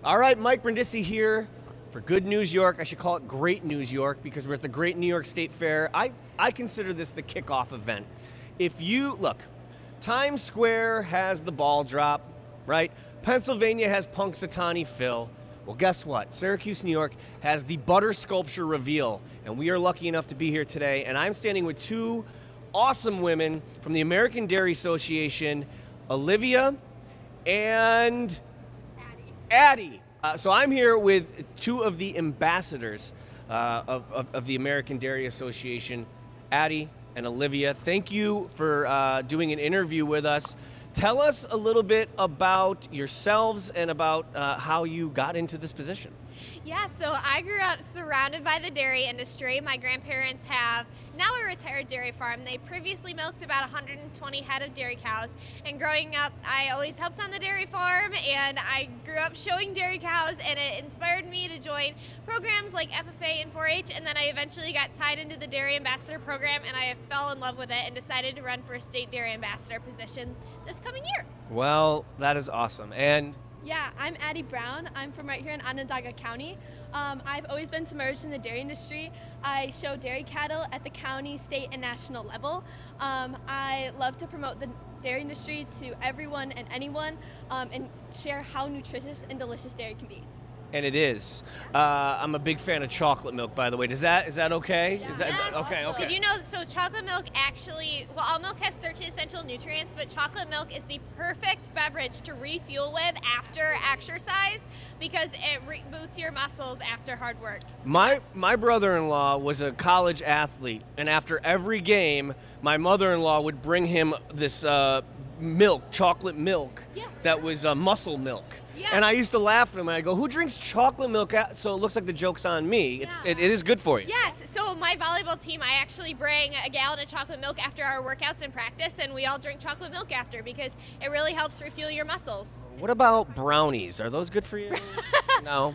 All right, Mike Brindisi here for Good News York. I should call it Great News York because we're at the Great New York State Fair. I consider this the kickoff event. If you look, Times Square has the ball drop, right? Pennsylvania has Punxsutawney Phil. Well, guess what? Syracuse, New York has the butter sculpture reveal, and we are lucky enough to be here today. And I'm standing with two awesome women from the American Dairy Association, Olivia and Addie. So I'm here with two of the ambassadors of the American Dairy Association, Addie and Olivia. Thank you for doing an interview with us. Tell us a little bit about yourselves and about how you got into this position. Yeah, so I grew up surrounded by the dairy industry. My grandparents have now a retired dairy farm. They previously milked about 120 head of dairy cows. And growing up, I always helped on the dairy farm, and I grew up showing dairy cows, and it inspired me to join programs like FFA and 4-H, and then I eventually got tied into the Dairy Ambassador program, and I fell in love with it and decided to run for a state dairy ambassador position this coming year. Well, that is awesome. And yeah, I'm Addie Brown. I'm from right here in Onondaga County. I've always been submerged in the dairy industry. I show dairy cattle at the county, state, and national level. I love to promote the dairy industry to everyone and anyone and share how nutritious and delicious dairy can be. And it is. I'm a big fan of chocolate milk, by the way. Is that okay? Yeah. Is that Yes. okay? Did you know, so chocolate milk actually, well, all milk has 13 essential nutrients, but chocolate milk is the perfect beverage to refuel with after exercise because it reboots your muscles after hard work. My brother-in-law was a college athlete, and after every game, my mother-in-law would bring him this milk, chocolate milk, that was muscle milk. Yeah. And I used to laugh at him, and I go, who drinks chocolate milk? So it looks like the joke's on me. It is good for you. Yes, so my volleyball team, I actually bring a gallon of chocolate milk after our workouts and practice, and we all drink chocolate milk after because it really helps refuel your muscles. What about brownies? Are those good for you? No?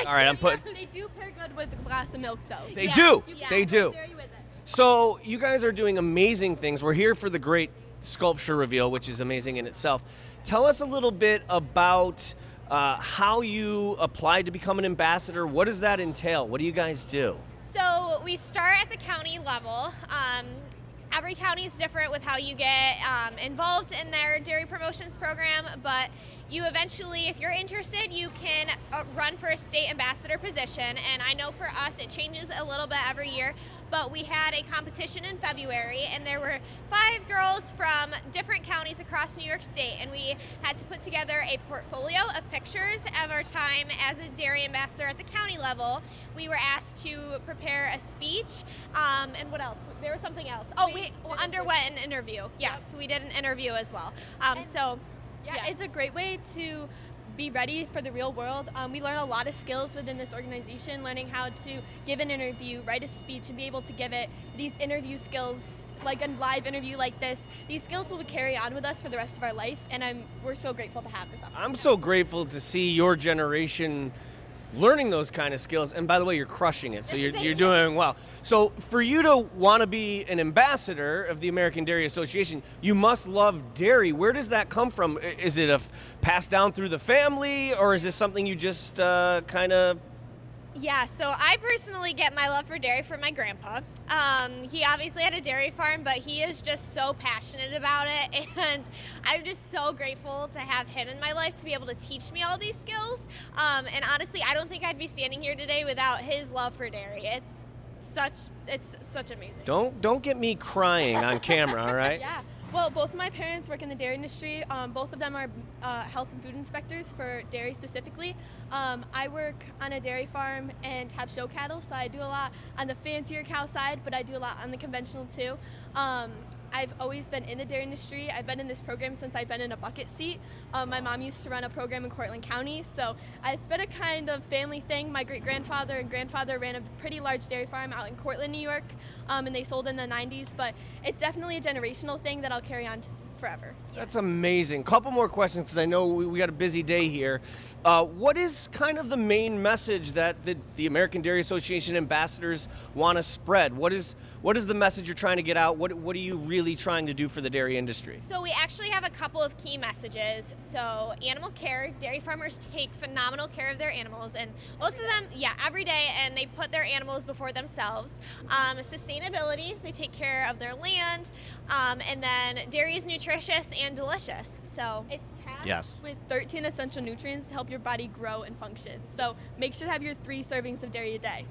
All right, They do pair good with a glass of milk, though. They Yes. do. Yeah. They do. Dairy with it. So you guys are doing amazing things. We're here for the great sculpture reveal, which is amazing in itself. Tell us a little bit about how you applied to become an ambassador. What does that entail? What do you guys do? So we start at the county level. Every county is different with how you get involved in their dairy promotions program, but you eventually, if you're interested, you can run for a state ambassador position. And I know for us it changes a little bit every year, but we had a competition in February, and there were 5 girls from different counties across New York State, and we had to put together a portfolio of pictures of our time as a dairy ambassador at the county level. We were asked to prepare a speech, and what else? There was something else. Oh, we underwent an interview. Yes, we did an interview as well. Yeah, it's a great way to be ready for the real world. We learn a lot of skills within this organization, learning how to give an interview, write a speech, and be able to give it. These interview skills, like a live interview like this, these skills will carry on with us for the rest of our life, and we're so grateful to have this opportunity. I'm so grateful to see your generation learning those kind of skills. And by the way, you're crushing it, so you're doing well. So for you to want to be an ambassador of the American Dairy Association, you must love dairy. Where does that come from? Is it passed down through the family, or is this something you just kind of... Yeah, so I personally get my love for dairy from my grandpa. He obviously had a dairy farm, but he is just so passionate about it, and I'm just so grateful to have him in my life to be able to teach me all these skills. And honestly, I don't think I'd be standing here today without his love for dairy. It's such amazing. Don't get me crying on camera, all right? Yeah. Well, both of my parents work in the dairy industry. Both of them are health and food inspectors for dairy specifically. I work on a dairy farm and have show cattle, so I do a lot on the fancier cow side, but I do a lot on the conventional too. I've always been in the dairy industry. I've been in this program since I've been in a bucket seat. My mom used to run a program in Cortland County, so it's been a kind of family thing. My great-grandfather and grandfather ran a pretty large dairy farm out in Cortland, New York, and they sold in the 90s, but it's definitely a generational thing that I'll carry on forever. That's amazing. Couple more questions because I know we got a busy day here. What is kind of the main message that the American Dairy Association ambassadors want to spread? What is the message you're trying to get out? What are you really trying to do for the dairy industry? So we actually have a couple of key messages. So animal care, dairy farmers take phenomenal care of their animals, and most of them, every day, and they put their animals before themselves. Sustainability, they take care of their land, and then dairy is nutritious and delicious. So It's packed with 13 essential nutrients to help your body grow and function. So make sure to have your 3 servings of dairy a day.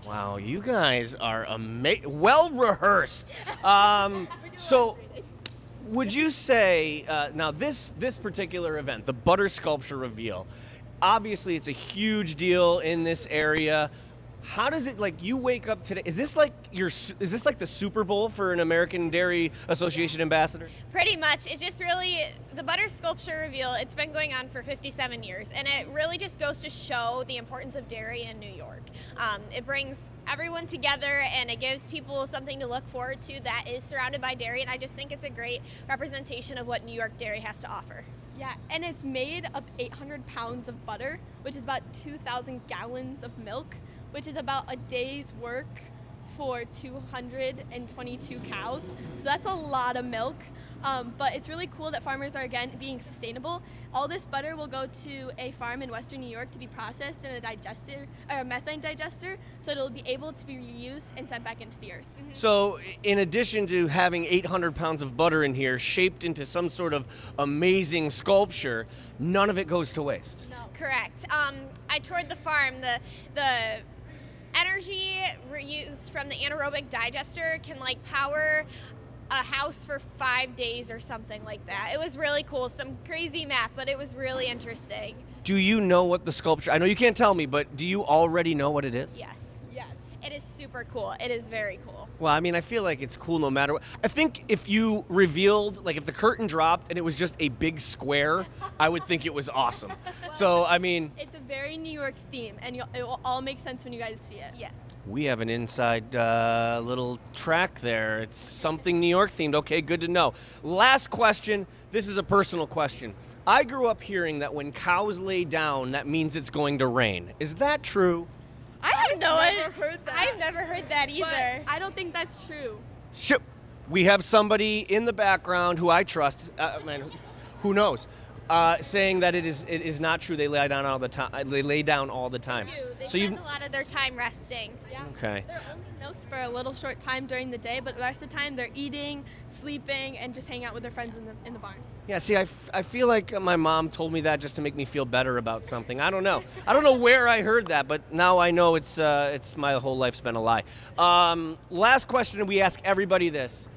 Wow, you guys are well rehearsed. So, would you say now this particular event, the butter sculpture reveal, obviously it's a huge deal in this area. How does it, like, you wake up today? Is this like the Super Bowl for an American Dairy Association ambassador? pretty much, it's just really, the butter sculpture reveal, it's been going on for 57 years, and it really just goes to show the importance of dairy in New York. It brings everyone together, and it gives people something to look forward to that is surrounded by dairy, and I just think it's a great representation of what New York dairy has to offer. Yeah, and it's made of 800 pounds of butter, which is about 2,000 gallons of milk, which is about a day's work for 222 cows. So that's a lot of milk. But it's really cool that farmers are, again, being sustainable. All this butter will go to a farm in Western New York to be processed in a digester, or a methane digester, so it'll be able to be reused and sent back into the earth. So, in addition to having 800 pounds of butter in here, shaped into some sort of amazing sculpture, none of it goes to waste. No. Correct. I toured the farm. The energy used from the anaerobic digester can power a house for 5 days or something like that. It was really cool. Some crazy math, but it was really interesting. Do you know what the sculpture? I know you can't tell me, but do you already know what it is? Yes. It is super cool. It is very cool. Well, I mean, I feel like it's cool no matter what. I think if you revealed, if the curtain dropped and it was just a big square, I would think it was awesome. So, I mean, It's a very New York theme, and it will all make sense when you guys see it. Yes. we have an inside little track there. It's something New York themed. Okay, good to know. Last question. This is a personal question. I grew up hearing that when cows lay down, that means it's going to rain. Is that true? I've never heard that. I've never heard that either. But I don't think that's true. We have somebody in the background who I trust, who knows, saying that it is not true. They lay down all the time. They lay down all the time. They do. They So spend a lot of their time resting. Yeah. Okay. They're only milked for a little short time during the day, but the rest of the time they're eating, sleeping, and just hanging out with their friends in the barn. Yeah, see, I feel like my mom told me that just to make me feel better about something. I don't know. I don't know where I heard that, but now I know it's my whole life's been a lie. Last question, and we ask everybody this.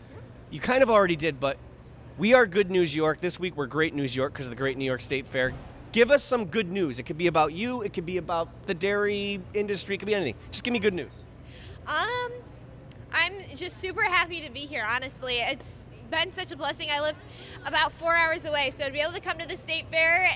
You kind of already did, but we are Good News York. This week we're Great News York because of the Great New York State Fair. Give us some good news. It could be about you. It could be about the dairy industry. It could be anything. Just give me good news. I'm just super happy to be here, honestly. It's been such a blessing. I live about 4 hours away, so to be able to come to the state fair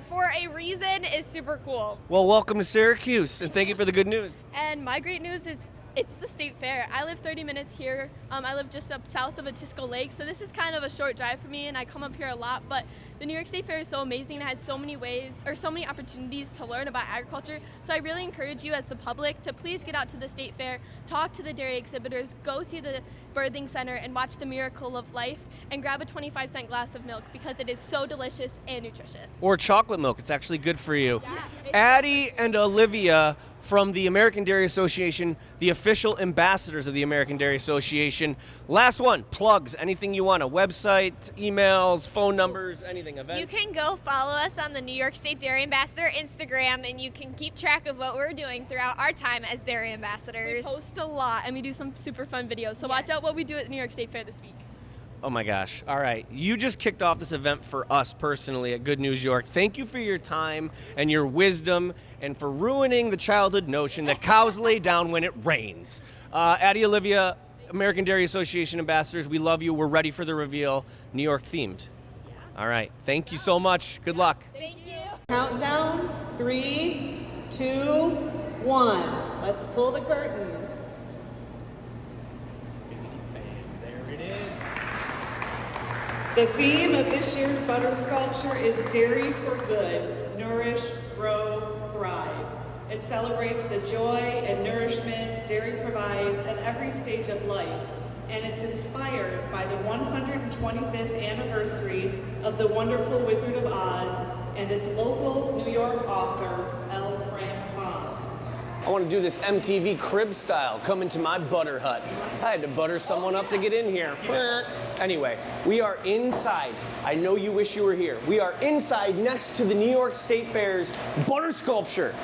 for a reason is super cool. Well, welcome to Syracuse, and thank you for the good news. And my great news is it's the state fair. I live 30 minutes here. I live just up south of Atisco Lake, so this is kind of a short drive for me, and I come up here a lot. But the New York State Fair is so amazing and has so many opportunities to learn about agriculture. So I really encourage you as the public to please get out to the state fair, talk to the dairy exhibitors, go see the birthing center, and watch the miracle of life, and grab a 25-cent glass of milk because it is so delicious and nutritious. Or chocolate milk. It's actually good for you. Yeah. Addie and Olivia from the American Dairy Association, the official ambassadors of the American Dairy Association. Last one, plugs, anything you want, a website, emails, phone numbers, anything, events. You can go follow us on the New York State Dairy Ambassador Instagram, and you can keep track of what we're doing throughout our time as dairy We ambassadors. post a lot, and we do some super fun videos. So watch out what we do at the New York State Fair this week. Oh my gosh. All right. You just kicked off this event for us personally at Good News York. Thank you for your time and your wisdom and for ruining the childhood notion that cows lay down when it rains. Addie, Olivia, American Dairy Association ambassadors, we love you. We're ready for the reveal. New York themed. All right. Thank you so much. Good luck. Thank you. Countdown, 3, 2, 1. Let's pull the curtains. There it is. The theme of this year's butter sculpture is Dairy for Good, Nourish, Grow, Thrive. It celebrates the joy and nourishment dairy provides at every stage of life, and it's inspired by the 125th anniversary of the wonderful Wizard of Oz and its local New York author, L. Frank Baum. I want to do this MTV Crib style, come into my butter hut. I had to butter someone up to get in here. Anyway, we are inside. I know you wish you were here. We are inside next to the New York State Fair's butter sculpture.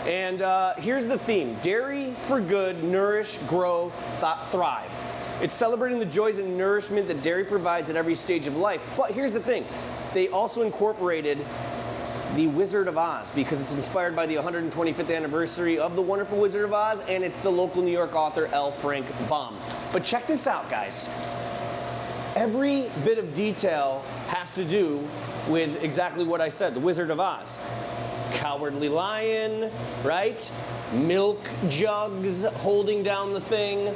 And here's the theme: Dairy for Good, Nourish, Grow, Thrive. It's celebrating the joys and nourishment that dairy provides at every stage of life. But here's the thing: they also incorporated the Wizard of Oz because it's inspired by the 125th anniversary of the wonderful Wizard of Oz, and it's the local New York author L. Frank Baum. But check this out, guys. Every bit of detail has to do with exactly what I said, the Wizard of Oz. Cowardly lion, right? Milk jugs holding down the thing.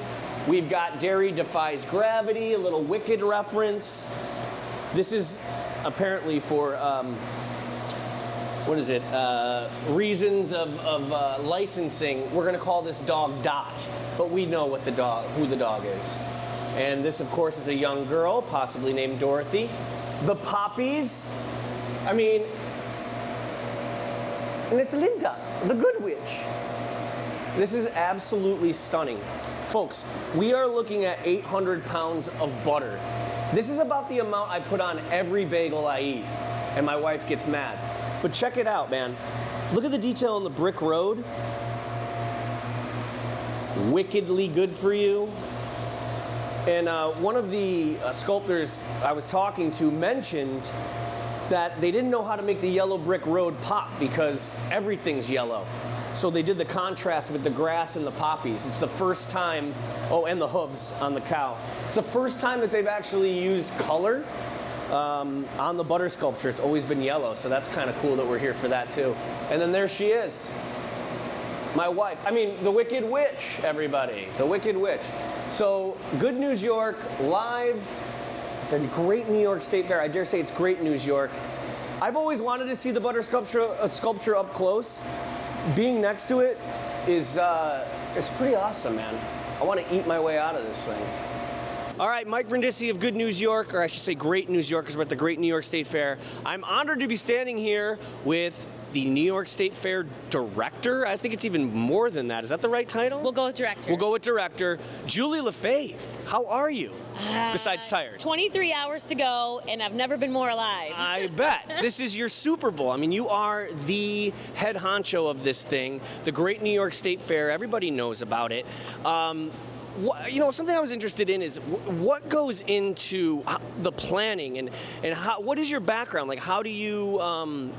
We've got Dairy Defies Gravity, a little Wicked reference. This is apparently for, reasons of licensing. We're gonna call this dog Dot, but we know what who the dog is. And this, of course, is a young girl, possibly named Dorothy. The poppies, and it's Linda, the Good Witch. This is absolutely stunning. Folks, we are looking at 800 pounds of butter. This is about the amount I put on every bagel I eat, and my wife gets mad. But check it out, man. Look at the detail on the brick road. Wickedly good for you. And one of the sculptors I was talking to mentioned that they didn't know how to make the yellow brick road pop because everything's yellow. So they did the contrast with the grass and the poppies. It's the first time, and the hooves on the cow. It's the first time that they've actually used color on the butter sculpture. It's always been yellow, so that's kind of cool that we're here for that too. And then there she is, my wife. The Wicked Witch, everybody, the Wicked Witch. So Good News York, live, the great New York State Fair. I dare say it's great News York. I've always wanted to see the butter sculpture up close. Being next to it is pretty awesome, man. I want to eat my way out of this thing. All right, Mike Brindisi of Good News York, or I should say Great News York, because we're at the Great New York State Fair. I'm honored to be standing here with the New York State Fair director. I think it's even more than that. Is that the right title? We'll go with director. We'll go with director. Julie LaFave, how are you? Besides tired. 23 hours to go, and I've never been more alive. I bet. This is your Super Bowl. You are the head honcho of this thing, the Great New York State Fair. Everybody knows about it. Something I was interested in is what goes into the planning and what is your background? Like, how do you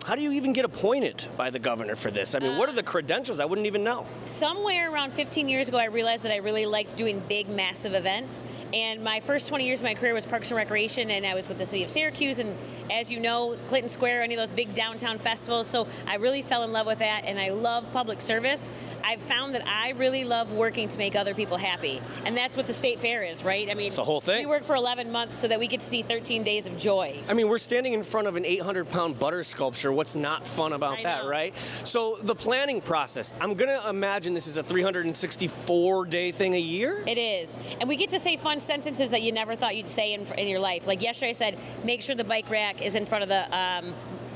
even get appointed by the governor for this? What are the credentials? I wouldn't even know. Somewhere around 15 years ago, I realized that I really liked doing big, massive events. And my first 20 years of my career was Parks and Recreation, and I was with the city of Syracuse. And as you know, Clinton Square, any of those big downtown festivals. So I really fell in love with that, and I love public service. I've found that I really love working to make other people happy. And that's what the State Fair is, right? It's the whole thing. We work for 11 months so that we get to see 13 days of joy. We're standing in front of an 800-pound butter sculpture. What's not fun about that, right? So the planning process, I'm going to imagine this is a 364-day thing a year? It is. And we get to say fun sentences that you never thought you'd say in your life. Like yesterday I said, make sure the bike rack is in front of the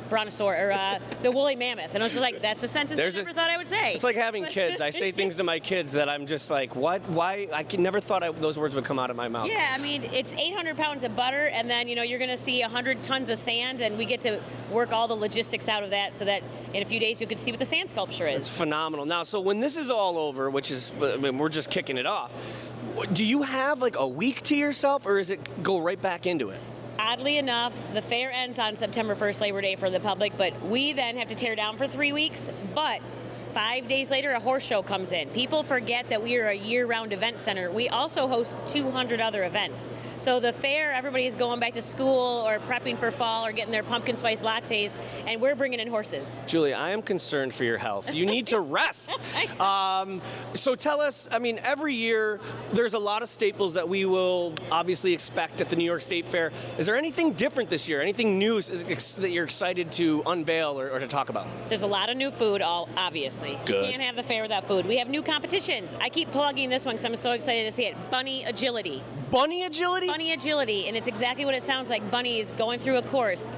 brontosaur or the woolly mammoth, and I was just like, that's a sentence I never thought I would say. It's like having kids. I say things to my kids that I'm just like, what? Why? Never thought those words would come out of my mouth. Yeah, it's 800 pounds of butter, and then you're going to see 100 tons of sand, and we get to work all the logistics out of that, so that in a few days you could see what the sand sculpture is. It's phenomenal. Now, so when this is all over, which is, we're just kicking it off. Do you have like a week to yourself, or is it go right back into it? Oddly enough, the fair ends on September 1st, Labor Day for the public, but we then have to tear down for 3 weeks. But 5 days later, a horse show comes in. People forget that we are a year-round event center. We also host 200 other events. So the fair, everybody's going back to school or prepping for fall or getting their pumpkin spice lattes, and we're bringing in horses. Julie, I am concerned for your health. You need to rest. So tell us, I mean, every year there's a lot of staples that we will obviously expect at the New York State Fair. Is there anything different this year? Anything new that you're excited to unveil or to talk about? There's a lot of new food, obviously. Good. You can't have the fair without food. We have new competitions. I keep plugging this one because I'm so excited to see it. Bunny Agility. Bunny Agility? Bunny Agility, and it's exactly what it sounds like. Bunnies going through a course.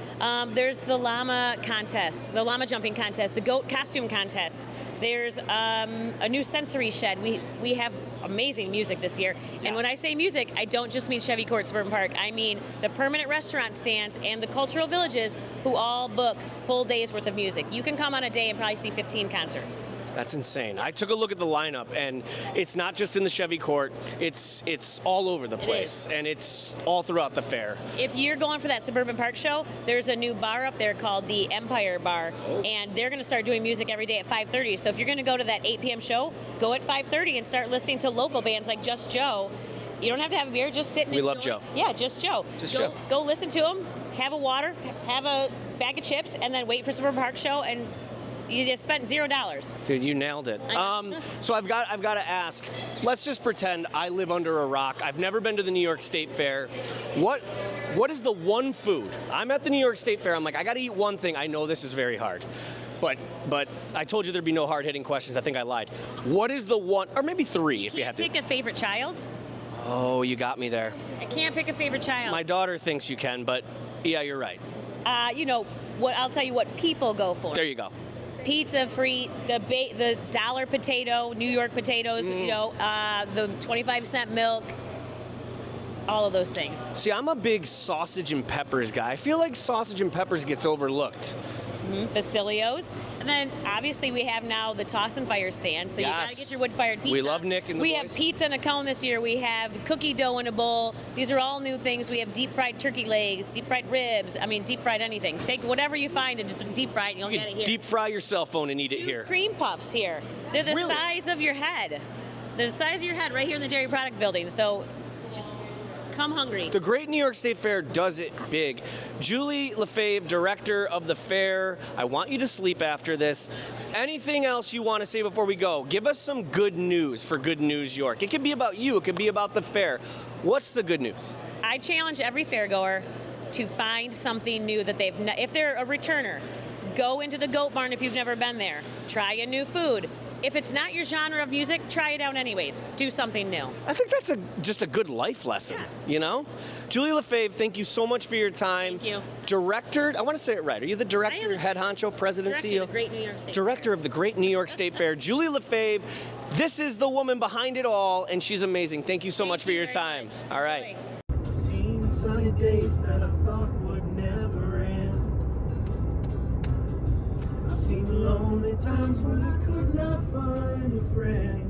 There's the llama contest, the llama jumping contest, the goat costume contest. There's a new sensory shed. We have amazing music this year. Yes. And when I say music, I don't just mean Chevy Court Suburban Park. I mean the permanent restaurant stands and the cultural villages who all book full days worth of music. You can come on a day and probably see 15 concerts. That's insane. I took a look at the lineup, and it's not just in the Chevy Court. It's all over the place, and it's all throughout the fair. If you're going for that Suburban Park show, there's a new bar up there called the Empire Bar, and they're going to start doing music every day at 5:30. So if you're going to go to that 8 p.m. show, go at 5:30 and start listening to local bands like Just Joe. You don't have to have a beer, just sit and We love enjoy. Joe. Yeah, Just Joe. Go listen to them, have a water, have a bag of chips, and then wait for Suburban Park show, and you just spent $0. Dude, you nailed it. So I've got to ask. Let's just pretend I live under a rock. I've never been to the New York State Fair. What is the one food? I'm at the New York State Fair. I'm like, I got to eat one thing. I know this is very hard, but I told you there'd be no hard-hitting questions. I think I lied. What is the one, or maybe three if you have to? Pick a favorite child. Oh, you got me there. I can't pick a favorite child. My daughter thinks you can, but yeah, you're right. You know what? I'll tell you what people go for. There you go. Pizza free, the dollar potato, New York potatoes, you know, the 25-cent milk, all of those things. See, I'm a big sausage and peppers guy. I feel like sausage and peppers gets overlooked. Basilios. And then obviously we have now the toss and fire stand, so you gotta get your wood-fired pizza. We love Nick and the We boys. have pizza in a cone this year. We have cookie dough in a bowl. These are all new things. We have deep-fried turkey legs, deep-fried ribs. I mean, deep-fried anything. Take whatever you find and just deep fry it, and you'll get it here. Deep fry your cell phone and eat it here. Cream puffs here. They're the size of your head. They're the size of your head right here in the Dairy Product Building. So just come hungry. The Great New York State Fair does it big. Julie LaFave, director of the fair, I want you to sleep after this. Anything else you want to say before we go? Give us some good news for Good News York. It could be about you. It could be about the fair. What's the good news? I challenge every fairgoer to find something new that if they're a returner, go into the Goat Barn if you've never been there. Try a new food. If it's not your genre of music, try it out anyways. Do something new. I think that's just a good life lesson, you know? Julie LaFave, thank you so much for your time. Thank you. Director, I want to say it right. Are you the director, head honcho, president, CEO? Director of the Great New York State Director of the Great New York State Fair. Julie LaFave, this is the woman behind it all, and she's amazing. Thank you so much for your time. All right. I've seen sunny days that I thought would never end. I've seen lonely times when I could not find a friend.